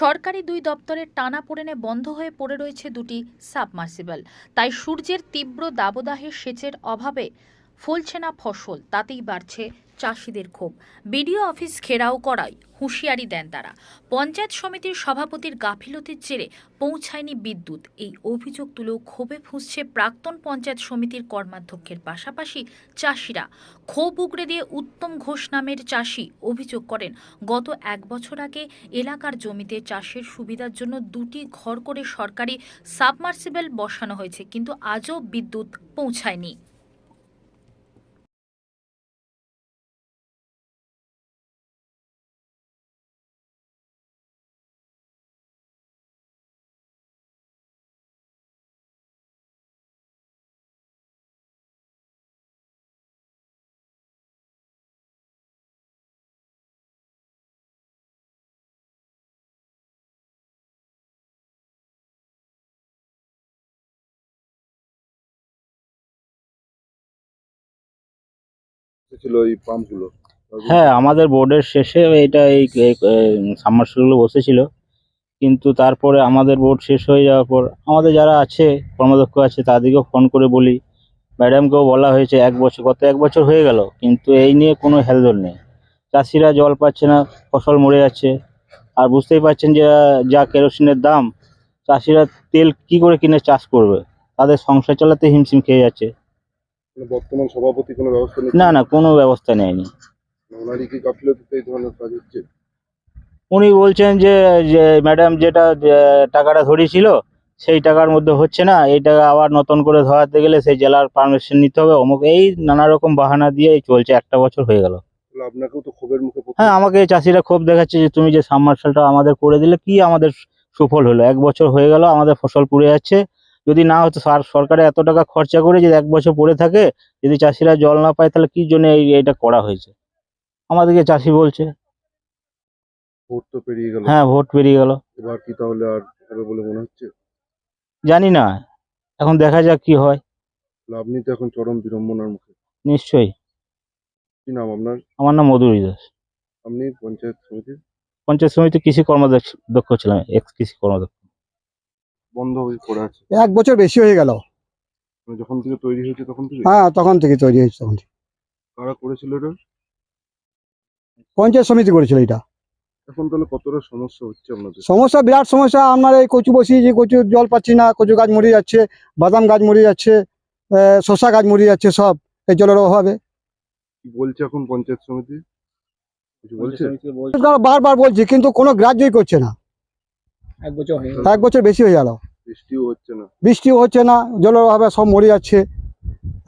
সরকারি দুই দপ্তরের টানাপোড়েনে বন্ধ হয়ে পড়ে রয়েছে দুটি সাবমার্সিবল। তাই সূর্যের তীব্র দাবদাহে সেচের অভাবে ফলছে না ফসল, তাতেই বাড়ছে চাষিদের ক্ষোভ। বিডিও অফিস ঘেরাও করায় হুঁশিয়ারি দেন তারা। পঞ্চায়েত সমিতির সভাপতির গাফিলতির জেরে পৌঁছায়নি বিদ্যুৎ, এই অভিযোগ তুলেও ক্ষোভে ফুঁসছে প্রাক্তন পঞ্চায়েত সমিতির কর্মাধ্যক্ষের পাশাপাশি চাষিরা। ক্ষোভ উগড়ে দিয়ে উত্তম ঘোষ নামের চাষি অভিযোগ করেন, গত 1 বছর আগে এলাকার জমিতে চাষের সুবিধার জন্য 2টি ঘর করে সরকারি সাবমার্সিবল বসানো হয়েছে, কিন্তু আজও বিদ্যুৎ পৌঁছায়নি। ছিল এই পাম্পগুলো। হ্যাঁ, আমাদের বোর্ডের শেষে এটা এই সাবমার্সিবল বসেছিল, কিন্তু তারপরে আমাদের বোর্ড শেষ হয়ে যাওয়ার পর আমাদের যারা আছে কর্মাধ্যক্ষ আছে তাদেরকেও ফোন করে বলি, ম্যাডামকেও বলা হয়েছে। গত এক বছর হয়ে গেল, কিন্তু এই নিয়ে কোনো হেলদোল নেই। চাষিরা জল পাচ্ছে না, ফসল মরে যাচ্ছে। আর বুঝতেই পারছেন যে যা কেরোসিনের দাম, চাষিরা তেল কি করে কিনে চাষ করবে, তাদের সংসার চালাতে হিমশিম খেয়ে যাচ্ছে। বর্তমান সভাপতি কোনো ব্যবস্থা নেই? না, কোনো ব্যবস্থা নেয়নি। ওনারই কি গাফিলতিতে এই ধরনের কাজ হচ্ছে? উনি বলছেন যে ম্যাডাম যেটা টাকাটা ধরিয়েছিল সেই টাকার মধ্যে হচ্ছে না, এই টাকা আবার নতুন করে ধরাতে গেলে সেই জেলার পারমিশন নিতে হবে, অমুক এই নানা রকম বাহানা দিয়ে চলছে। 1টা বছর হয়ে গেল। আপনাকেও তো ক্ষোভের মুখে পড়তে হ্যাঁ, আমাকে চাষিরা ক্ষোভ দেখাচ্ছে যে তুমি যে সাবমার্শালটা আমাদের করে দিলে কি আমাদের সুফল হলো? 1 বছর হয়ে গেল, আমাদের ফসল পুড়ে যাচ্ছে। যদি না হতো, সরকারে এত টাকা খরচা করে যদি 1 বছর পড়ে থাকে, যদি চাষিরা জল না পায়, তাহলে কি জন্য এইটা করা হয়েছে আমাদেরকে চাষি বলছে। ভোট তো পেরিয়ে গেল। হ্যাঁ, ভোট পেরিয়ে গেল। এবার কি তাহলে আর হবে বলে মনে হচ্ছে? জানি না, এখন দেখা যাক কি হয়। আপনি তো এখন চরম বিড়ম্বনার মুখে। নিশ্চয়ই। কি নাম আপনার? আমার নাম মধুরী দাস। আপনি পঞ্চায়েত সমিতি কৃষি কর্মাধ্যক্ষ ছিলাম, এক্স কৃষি কর্মাধ্যক্ষ। বন্ধ হয়ে পড়ে আছে 1 বছর বেশি হয়ে গেল। যখন থেকে তৈরি হয়েছে তখন থেকে? হ্যাঁ, তখন থেকে তৈরি হয়েছে। তখন থেকে কারা করেছিল এটা? পঞ্চায়েত সমিতি করেছিল এটা। এখন তাহলে কতটা সমস্যা হচ্ছে আপনাদের? সমস্যা, বিরাট সমস্যা। আপনার এই কচু বসিয়েছি, কচুর জল পাচ্ছি না, কচু গাছ মরে যাচ্ছে, বাদাম গাছ মরে যাচ্ছে, শসা গাছ মরে যাচ্ছে, সব এই জলের অভাবে। কি বলছে এখন পঞ্চায়েত সমিতি? কিছু বলছে? বারবার বলছি, কিন্তু কোনো গ্রাহ্যই করছে না। 1 বছর বেশি হয়ে গেল। বৃষ্টিও হচ্ছে না, জলের অভাবে সব মরে যাচ্ছে।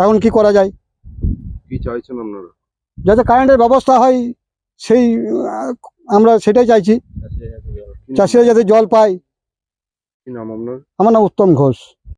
এখন কি করা যায়? কি চাইছেন আপনারা? যাতে কারেন্টের ব্যবস্থা হয়, সেই আমরা সেটাই চাইছি। চাষিরা যাতে জল পায়। কি নাম আপনার? আমার নাম উত্তম ঘোষ।